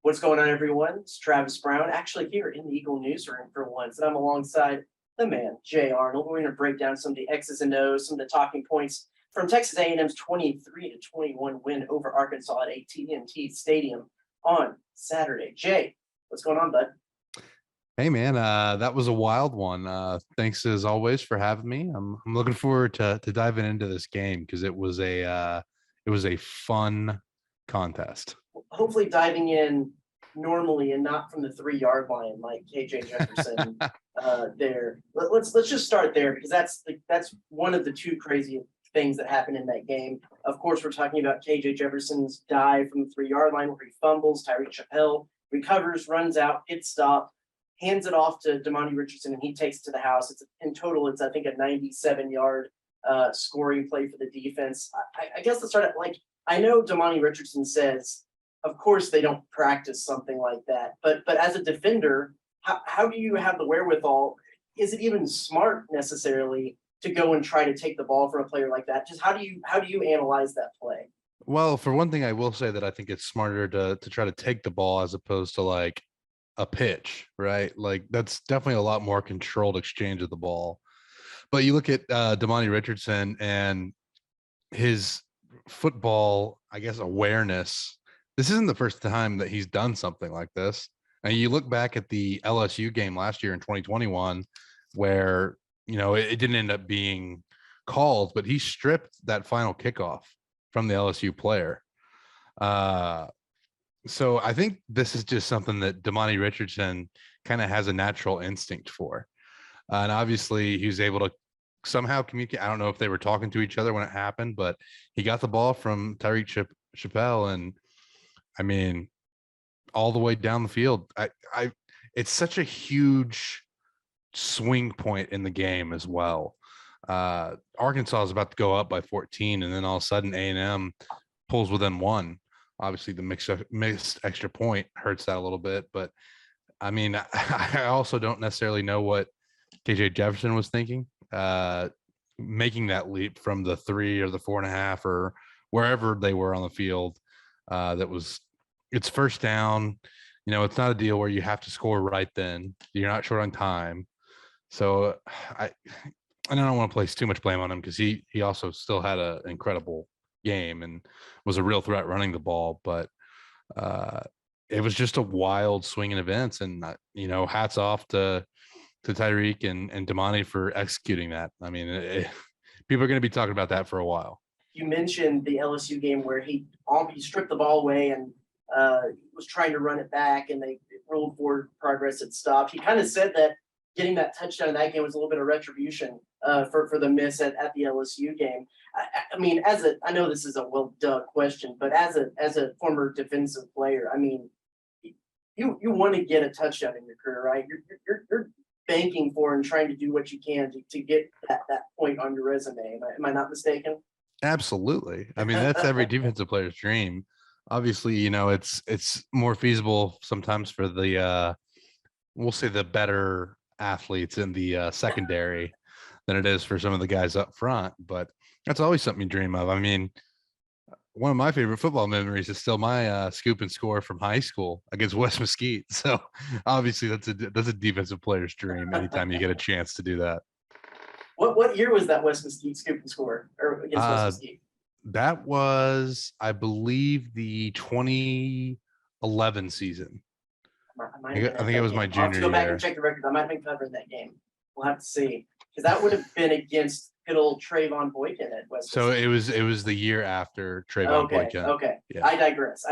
What's going on, everyone? It's Travis Brown, actually here in the Eagle newsroom for once, and I'm alongside the man, Jay Arnold. We're going to break down some of the X's and O's, some of the talking points from Texas A&M's 23-21 win over Arkansas at AT&T Stadium on Saturday. Jay, what's going on, bud? Hey man, that was a wild one. Thanks as always for having me. I'm looking forward to diving into this game because it was a fun contest. Hopefully diving in normally and not from the 3-yard line like KJ Jefferson there. Let's just start there because that's one of the two crazy things that happened in that game. Of course, we're talking about KJ Jefferson's dive from the 3-yard line where he fumbles. Tyreek Chappelle recovers, runs out, gets stopped, hands it off to Damani Richardson, and he takes it to the house. In total, it's I think a 97-yard scoring play for the defense. I guess let's start at I know Damani Richardson says, of course they don't practice something like that, but as a defender, how do you have the wherewithal? Is it even smart necessarily to go and try to take the ball from a player like that? Just how do you analyze that play? Well, for one thing, I will say that I think it's smarter to try to take the ball as opposed to like a pitch, right? Like that's definitely a lot more controlled exchange of the ball. But you look at Damani Richardson and his football, I guess, awareness. This isn't the first time that he's done something like this. And you look back at the LSU game last year in 2021, where, it didn't end up being called, but he stripped that final kickoff from the LSU player. So I think this is just something that Damani Richardson kind of has a natural instinct for. And obviously he was able to somehow communicate. I don't know if they were talking to each other when it happened, but he got the ball from Tyreek Chappelle. And I mean, all the way down the field. It's such a huge swing point in the game as well. Arkansas is about to go up by 14, and then all of a sudden A&M pulls within 1. Obviously, the mixed extra point hurts that a little bit, but I mean, I also don't necessarily know what KJ Jefferson was thinking, making that leap from the 3 or the 4.5 or wherever they were on the field. It's first down. It's not a deal where you have to score right then. You're not short on time. So I don't want to place too much blame on him because he also still had an incredible game and was a real threat running the ball. But it was just a wild swing in events. And, hats off to Tyreek and Damani for executing that. I mean, people are going to be talking about that for a while. You mentioned the LSU game where he stripped the ball away and was trying to run it back, and they rolled forward progress. It stopped. He kind of said that getting that touchdown in that game was a little bit of retribution for the miss at the LSU game. I mean, I know this is a well-dug question, but as a former defensive player, I mean, you want to get a touchdown in your career, right? You're banking for and trying to do what you can to get that point on your resume. Am I not mistaken? Absolutely. I mean, that's every defensive player's dream. Obviously, it's more feasible sometimes for the we'll say the better athletes in the secondary than it is for some of the guys up front, but that's always something you dream of. I mean, one of my favorite football memories is still my scoop and score from high school against West Mesquite. So obviously that's a defensive player's dream anytime you get a chance to do that. What year was that West Mesquite scoop and score or against West Mesquite? That was, I believe, the 2011 season. I think it was my junior year. I'll have to go back and check the record. I might have been covering that game. We'll have to see, because that would have been against good old Trayvon Boykin at West. So it was the year after Trayvon Boykin. Okay. Yeah. I digress.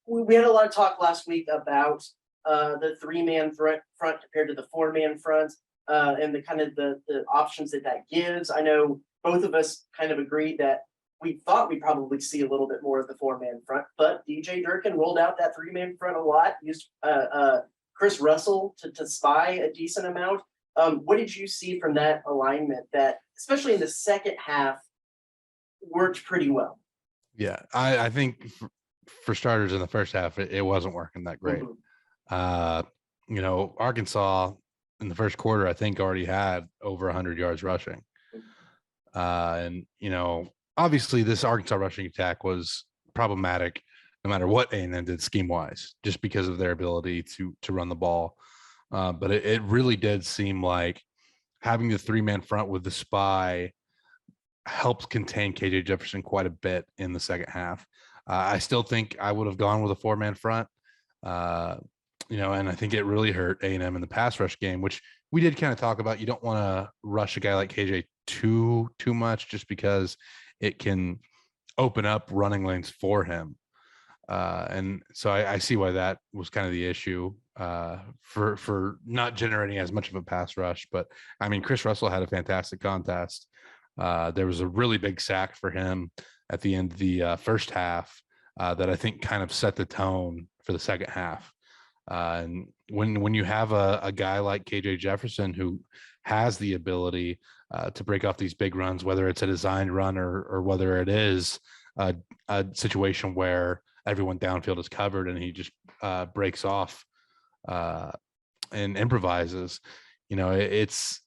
We had a lot of talk last week about the 3-man front compared to the 4-man front, and the kind of the options that gives. I know both of us kind of agreed that we thought we'd probably see a little bit more of the 4-man front, but DJ Durkin rolled out that 3-man front a lot, used Chris Russell to spy a decent amount. What did you see from that alignment that, especially in the second half, worked pretty well? Yeah, I think for starters in the first half, it wasn't working that great. Mm-hmm. Arkansas in the first quarter, I think already had over 100 yards rushing. And, obviously this Arkansas rushing attack was problematic no matter what A&M did scheme wise, just because of their ability to run the ball. But it really did seem like having the 3-man front with the spy helped contain KJ Jefferson quite a bit in the second half. I still think I would have gone with a 4-man front. Uh, and I think it really hurt A&M in the pass rush game, which we did kind of talk about. You don't want to rush a guy like KJ too much, just because it can open up running lanes for him. And so I see why that was kind of the issue for not generating as much of a pass rush. But I mean, Chris Russell had a fantastic contest. There was a really big sack for him at the end of the first half that I think kind of set the tone for the second half. And when you have a guy like KJ Jefferson who has the ability to break off these big runs, whether it's a designed run or whether it is a situation where everyone downfield is covered and he just breaks off and improvises, it's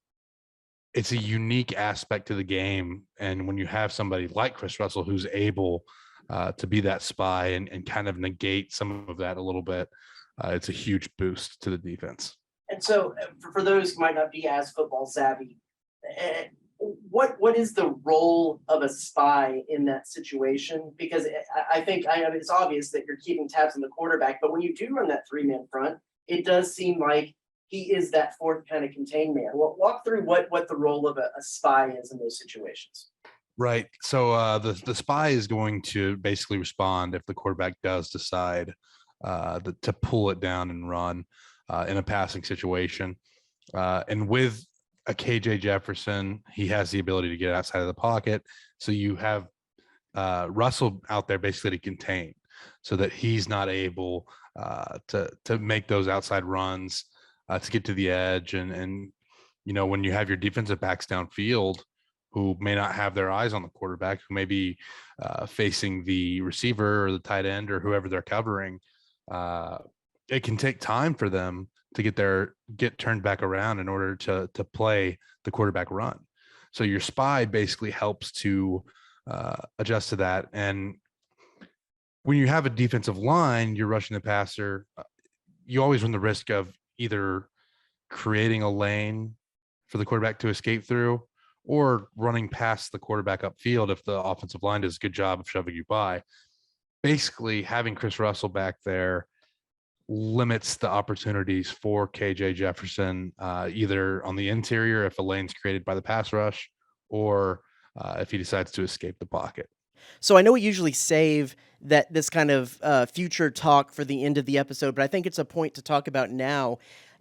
a unique aspect to the game. And when you have somebody like Chris Russell who's able to be that spy and kind of negate some of that a little bit, it's a huge boost to the defense. And so for those who might not be as football savvy, what is the role of a spy in that situation? Because I think it's obvious that you're keeping tabs on the quarterback, but when you do run that 3-man front, it does seem like he is that fourth kind of contained man. Walk through what the role of a spy is in those situations. Right. So the spy is going to basically respond if the quarterback does decide to pull it down and run in a passing situation. And with a KJ Jefferson, he has the ability to get outside of the pocket. So you have Russell out there basically to contain, so that he's not able to make those outside runs to get to the edge. And when you have your defensive backs downfield who may not have their eyes on the quarterback, who may be facing the receiver or the tight end or whoever they're covering, it can take time for them to get turned back around in order to play the quarterback run. So your spy basically helps to adjust to that. And when you have a defensive line, you're rushing the passer, you always run the risk of either creating a lane for the quarterback to escape through or running past the quarterback upfield if the offensive line does a good job of shoving you by. Basically, having Chris Russell back there limits the opportunities for KJ Jefferson, either on the interior if a lane's created by the pass rush, or if he decides to escape the pocket. So I know we usually save this kind of future talk for the end of the episode, but I think it's a point to talk about now,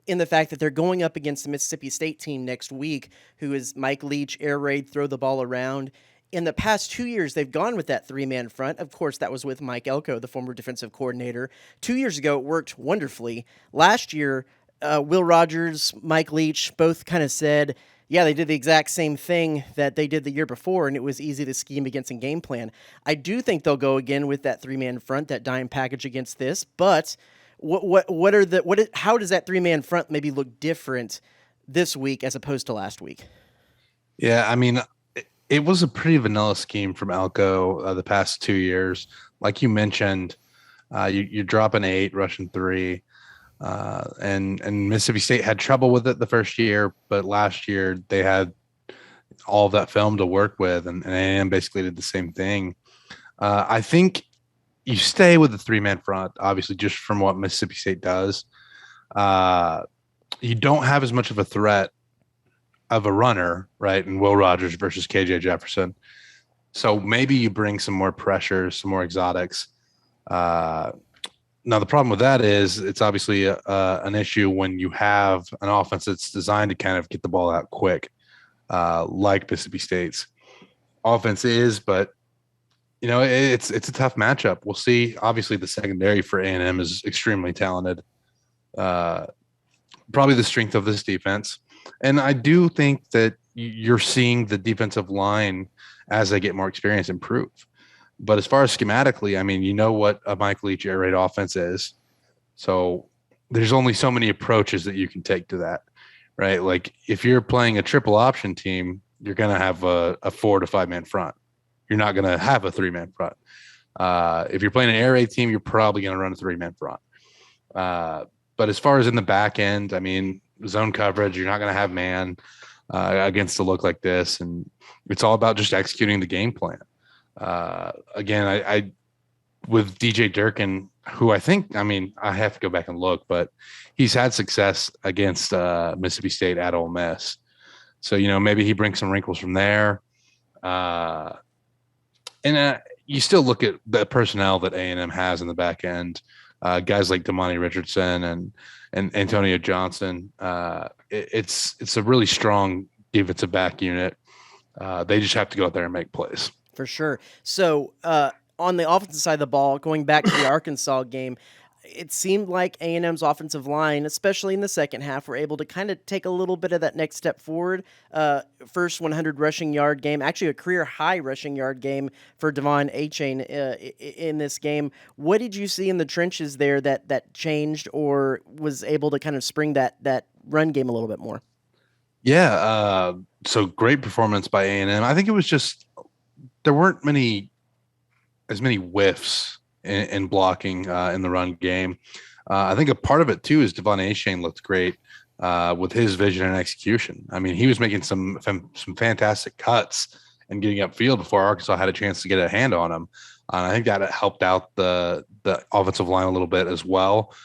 in the fact that they're going up against the Mississippi State team next week, who is Mike Leach, air raid, throw the ball around. In the past 2 years, they've gone with that 3-man front. Of course, that was with Mike Elko, the former defensive coordinator. 2 years ago, it worked wonderfully. Last year, Will Rogers, Mike Leach both kind of said, yeah, they did the exact same thing that they did the year before, and it was easy to scheme against and game plan. I do think they'll go again with that 3-man front, that dime package against this, but how does that 3-man front maybe look different this week as opposed to last week? Yeah, I mean, it was a pretty vanilla scheme from Elko the past 2 years. Like you mentioned, you're dropping 8, rushing 3, and Mississippi State had trouble with it the first year, but last year they had all of that film to work with, and A&M basically did the same thing. I think you stay with the 3-man front, obviously, just from what Mississippi State does. You don't have as much of a threat of a runner, right, in Will Rogers versus KJ Jefferson. So maybe you bring some more pressure, some more exotics. Now, the problem with that is it's obviously an issue when you have an offense that's designed to kind of get the ball out quick, like Mississippi State's offense is. But, it's a tough matchup. We'll see. Obviously, the secondary for A&M is extremely talented. Probably the strength of this defense. And I do think that you're seeing the defensive line, as they get more experience, improve. But as far as schematically, I mean, what a Mike Leach air raid offense is. So there's only so many approaches that you can take to that, right? Like if you're playing a triple option team, you're going to have a 4 to 5-man front. You're not going to have a 3-man front. If you're playing an air raid team, you're probably going to run a 3-man front. But as far as in the back end, I mean, zone coverage, you're not going to have man against a look like this. And it's all about just executing the game plan. Again, I with DJ Durkin, who I think, I mean, I have to go back and look, but he's had success against Mississippi State at Ole Miss. So, maybe he brings some wrinkles from there. And you still look at the personnel that A&M has in the back end, guys like Damani Richardson and Antonio Johnson. It's a really strong defensive back unit. They just have to go out there and make plays. For sure. So, on the offensive side of the ball, going back to the Arkansas game, it seemed like A&M's offensive line, especially in the second half, were able to kind of take a little bit of that next step forward. First 100 rushing yard game, actually a career high rushing yard game for Devon Achane in this game. What did you see in the trenches there that changed or was able to kind of spring that run game a little bit more? Yeah, so great performance by A&M. I think it was just there weren't as many whiffs in blocking in the run game. I think a part of it too is Devon Achane looked great with his vision and execution. I mean, he was making some fantastic cuts and getting upfield before Arkansas had a chance to get a hand on him. I think that helped out the offensive line a little bit as well.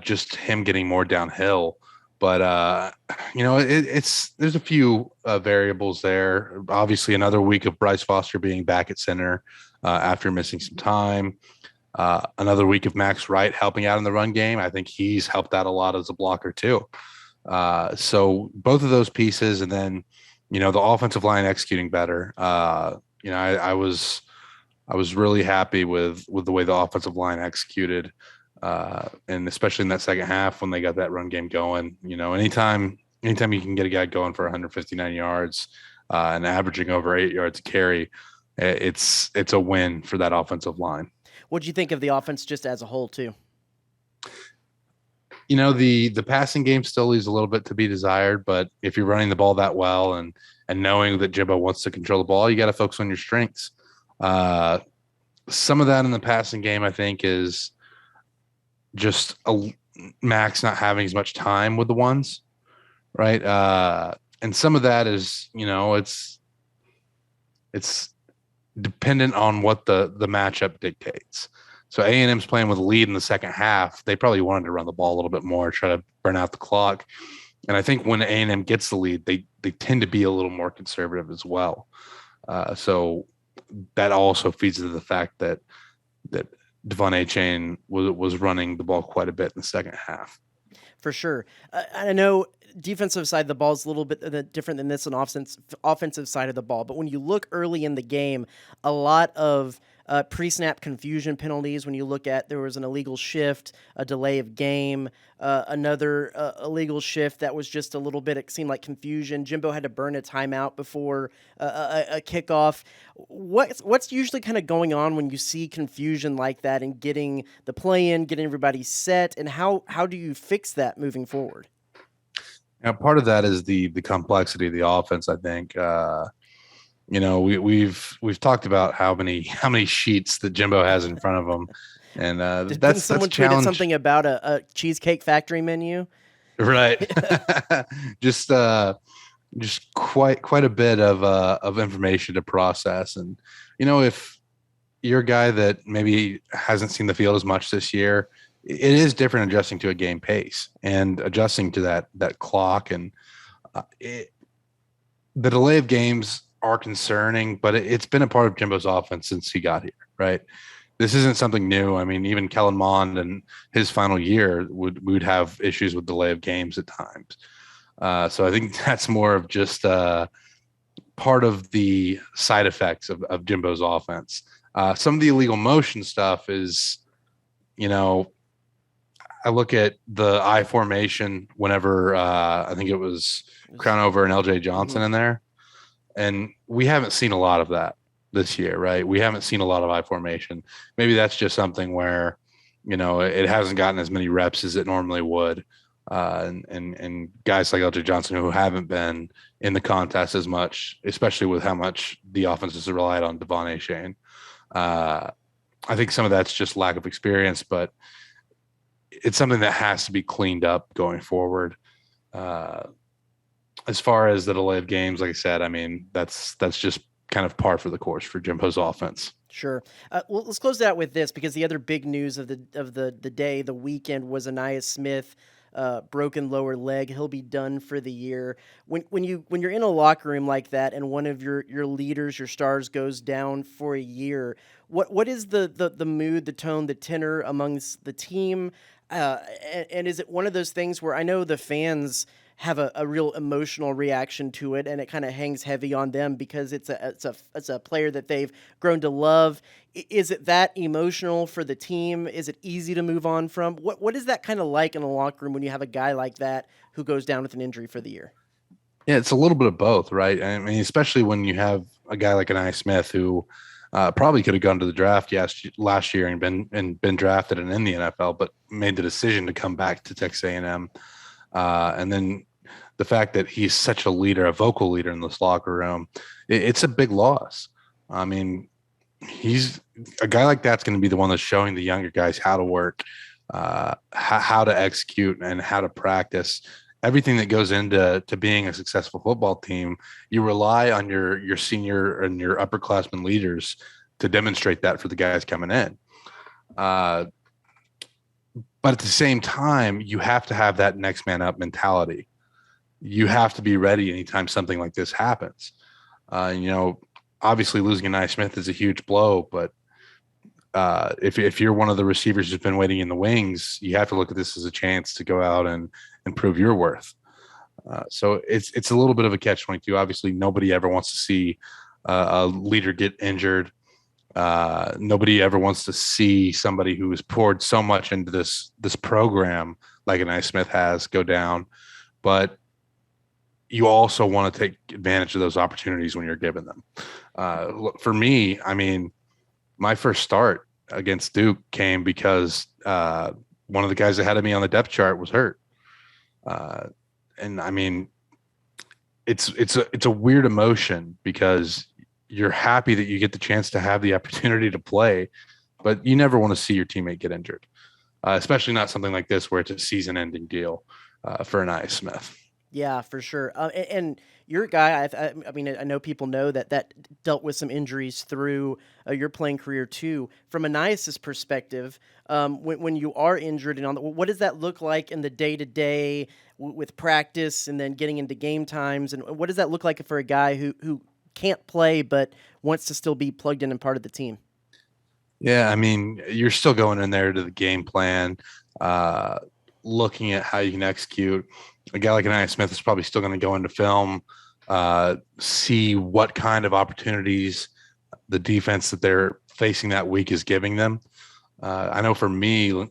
Just him getting more downhill. But there's a few variables there. Obviously, another week of Bryce Foster being back at center after missing some time. Another week of Max Wright helping out in the run game. I think he's helped out a lot as a blocker too. So both of those pieces, and then the offensive line executing better. I was really happy with the way the offensive line executed. And especially in that second half when they got that run game going, anytime you can get a guy going for 159 yards and averaging over 8 yards a carry, it's a win for that offensive line. What do you think of the offense just as a whole too? The passing game still leaves a little bit to be desired, but if you're running the ball that well and knowing that Jimbo wants to control the ball, you got to focus on your strengths. Some of that in the passing game, I think, is just Max not having as much time with the ones, right? And some of that is, it's dependent on what the matchup dictates. So A&M's playing with a lead in the second half. They probably wanted to run the ball a little bit more, try to burn out the clock. And I think when A&M gets the lead, they tend to be a little more conservative as well. So that also feeds into the fact that Devon Achane was running the ball quite a bit in the second half. For sure. I know defensive side of the ball is a little bit different than this on offensive side of the ball. But when you look early in the game, a lot of pre-snap confusion penalties. When you look at, there was an illegal shift, a delay of game, another illegal shift that was just a little bit, it seemed like confusion. Jimbo had to burn a timeout before a kickoff. What's usually kind of going on when you see confusion like that and getting the play in, getting everybody set, and how do you fix that moving forward? Now, part of that is the complexity of the offense, I think. We've talked about how many sheets that Jimbo has in front of him, and that's someone tweeted something about a Cheesecake Factory menu, right? just quite a bit of information to process, and if you're a guy that maybe hasn't seen the field as much this year, it is different adjusting to a game pace and adjusting to that clock, and the delay of games are concerning, but it's been a part of Jimbo's offense since he got here, right? This isn't something new. I mean, even Kellen Mond in his final year would have issues with delay of games at times. So I think that's more of just part of the side effects of Jimbo's offense. Some of the illegal motion stuff is, I look at the I formation whenever I think it was Crownover and LJ Johnson in there. And we haven't seen a lot of that this year, right? We haven't seen a lot of I formation. Maybe that's just something where, it hasn't gotten as many reps as it normally would. And guys like LJ Johnson who haven't been in the contest as much, especially with how much the offense has relied on Devon Achane. I think some of that's just lack of experience, but it's something that has to be cleaned up going forward. Uh, as far as the delay of games, like I said, I mean, that's just kind of par for the course for Jimbo's offense. Sure. Well, let's close it out with this because the other big news of the day, the weekend, was Anaya Smith, broken lower leg. He'll be done for the year. When you're in a locker room like that, and one of your leaders, your stars, goes down for a year, what is the mood, the tone, the tenor amongst the team? And is it one of those things where I know the fans have a real emotional reaction to it, and it kind of hangs heavy on them because it's a player that they've grown to love. Is it that emotional for the team? Is it easy to move on from? What is that kind of like in a locker room when you have a guy like that who goes down with an injury for the year? Yeah, it's a little bit of both, right? I mean, especially when you have a guy like Anaya Smith who probably could have gone to the draft last year and been drafted and in the NFL, but made the decision to come back to Texas A&M. And then the fact that he's such a leader, a vocal leader in this locker room, it's a big loss. I mean, he's a guy like that's going to be the one that's showing the younger guys how to work, how to execute, and how to practice. Everything that goes into being a successful football team, you rely on your senior and your upperclassmen leaders to demonstrate that for the guys coming in. But at the same time, you have to have that next man up mentality. You have to be ready anytime something like this happens. Obviously losing Anaya Smith is a huge blow, but if you're one of the receivers who's been waiting in the wings, you have to look at this as a chance to go out and prove your worth. So it's a little bit of a catch-22. Obviously, nobody ever wants to see a leader get injured. Nobody ever wants to see somebody who has poured so much into this program like Anaya Smith has go down. But you also want to take advantage of those opportunities when you're given them. For me, I mean, my first start against Duke came because one of the guys ahead of me on the depth chart was hurt. And I mean, it's a weird emotion because you're happy that you get the chance to have the opportunity to play, but you never want to see your teammate get injured, especially not something like this where it's a season-ending deal for Anaya Smith. Yeah, for sure. And you're a guy. I mean, I know people know that dealt with some injuries through your playing career too. From Anias's perspective, when you are injured and what does that look like in the day to day with practice and then getting into game times? And what does that look like for a guy who can't play but wants to still be plugged in and part of the team? Yeah, I mean, you're still going in there to the game plan, looking at how you can execute. A guy like Anaya Smith is probably still going to go into film, see what kind of opportunities the defense that they're facing that week is giving them. I know for me,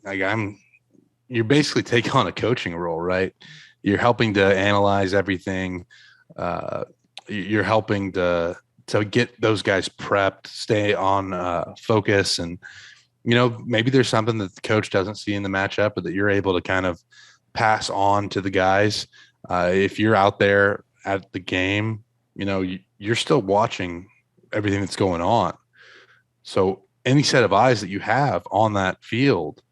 you're basically taking on a coaching role, right? You're helping to analyze everything. You're helping to get those guys prepped, stay on focus, and maybe there's something that the coach doesn't see in the matchup, but that you're able to kind of pass on to the guys. If you're out there at the game, you're still watching everything that's going on. So any set of eyes that you have on that field,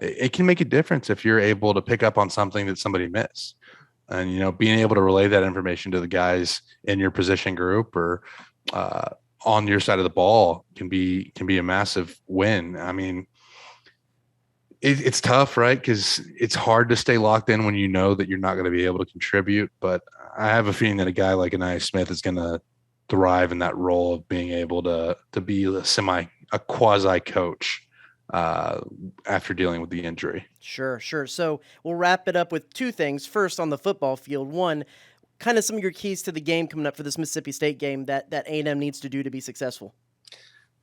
it can make a difference if you're able to pick up on something that somebody missed. And, being able to relay that information to the guys in your position group or on your side of the ball can be a massive win. I mean, it's tough, right? Because it's hard to stay locked in when you know that you're not going to be able to contribute. But I have a feeling that a guy like Anaya Smith is going to thrive in that role of being able to be a quasi coach after dealing with the injury. Sure. So we'll wrap it up with two things. First, on the football field, one, kind of some of your keys to the game coming up for this Mississippi State game that A&M needs to do to be successful.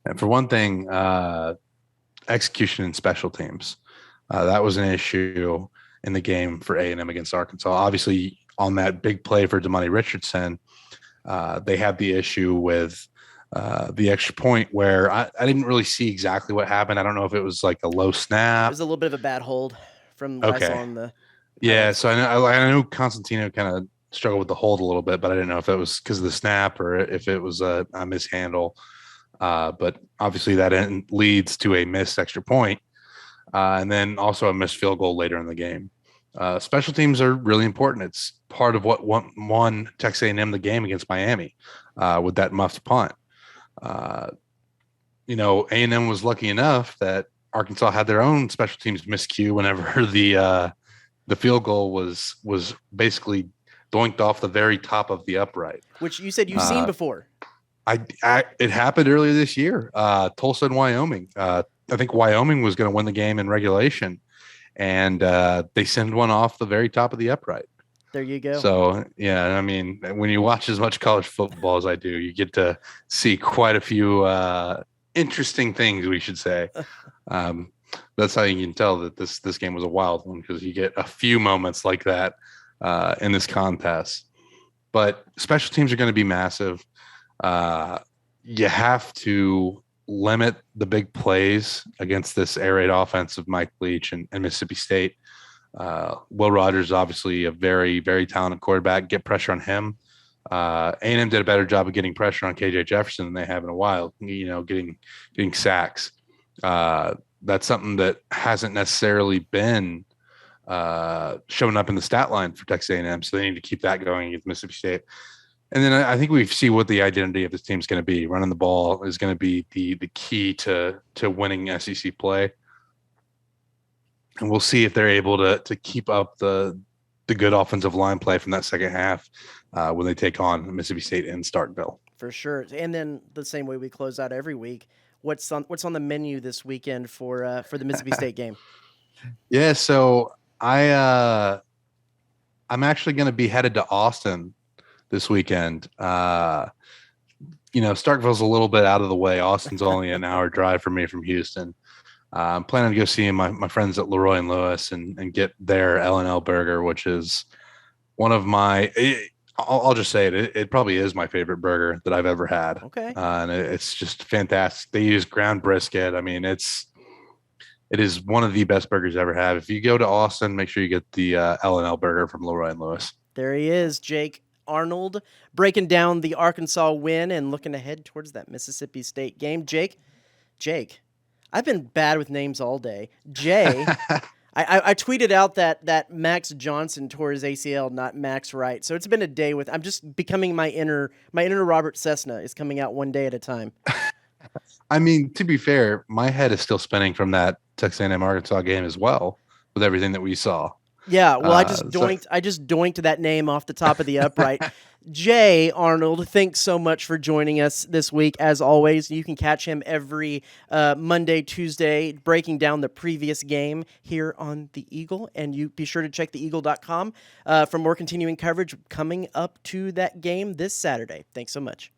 And for one thing, execution and special teams. That was an issue in the game for A&M against Arkansas. Obviously, on that big play for Damani Richardson, they had the issue with the extra point where I didn't really see exactly what happened. I don't know if it was like a low snap. It was a little bit of a bad hold from what I saw on the. Yeah, so I know Constantino kind of struggled with the hold a little bit, but I didn't know if it was because of the snap or if it was a mishandle. But obviously that leads to a missed extra point, and then also a missed field goal later in the game. Special teams are really important. It's part of what won Texas A&M the game against Miami with that muffed punt. A&M was lucky enough that Arkansas had their own special teams miscue whenever the field goal was basically doinked off the very top of the upright. Which you said you've seen before. It happened earlier this year, Tulsa and Wyoming. I think Wyoming was going to win the game in regulation, and they send one off the very top of the upright. There you go. So, yeah, I mean, when you watch as much college football as I do, you get to see quite a few interesting things, we should say. That's how you can tell that this game was a wild one, because you get a few moments like that in this contest. But special teams are going to be massive. You have to limit the big plays against this air raid offense of Mike Leach and Mississippi State. Will Rogers is obviously a very, very talented quarterback. Get pressure on him. A&M did a better job of getting pressure on KJ Jefferson than they have in a while, getting sacks. That's something that hasn't necessarily been showing up in the stat line for Texas A&M, so they need to keep that going against Mississippi State. And then I think we see what the identity of this team is going to be. Running the ball is going to be the key to winning SEC play. And we'll see if they're able to keep up the good offensive line play from that second half when they take on Mississippi State in Starkville. For sure. And then the same way we close out every week, what's on the menu this weekend for the Mississippi State game? Yeah, so I'm actually going to be headed to Austin this weekend. Starkville's a little bit out of the way. Austin's only an hour drive for me from Houston. I'm planning to go see my friends at Leroy and Lewis and get their L&L burger, which is one of I'll just say it probably is my favorite burger that I've ever had. Okay. And it's just fantastic. They use ground brisket. I mean, it is one of the best burgers I ever had. If you go to Austin, make sure you get the L&L burger from Leroy and Lewis. There he is, Jake Arnold, breaking down the Arkansas win and looking ahead towards that Mississippi State game. Jake, I've been bad with names all day. Jay, I tweeted out that Max Johnson tore his ACL, not Max Wright. So it's been a day I'm just becoming my inner Robert Cessna is coming out one day at a time. I mean, to be fair, my head is still spinning from that Texas A&M Arkansas game as well, with everything that we saw. Yeah, well, I just doinked that name off the top of the upright. Jay Arnold, thanks so much for joining us this week. As always, you can catch him every Monday, Tuesday, breaking down the previous game here on the Eagle. And you be sure to check theeagle.com for more continuing coverage coming up to that game this Saturday. Thanks so much.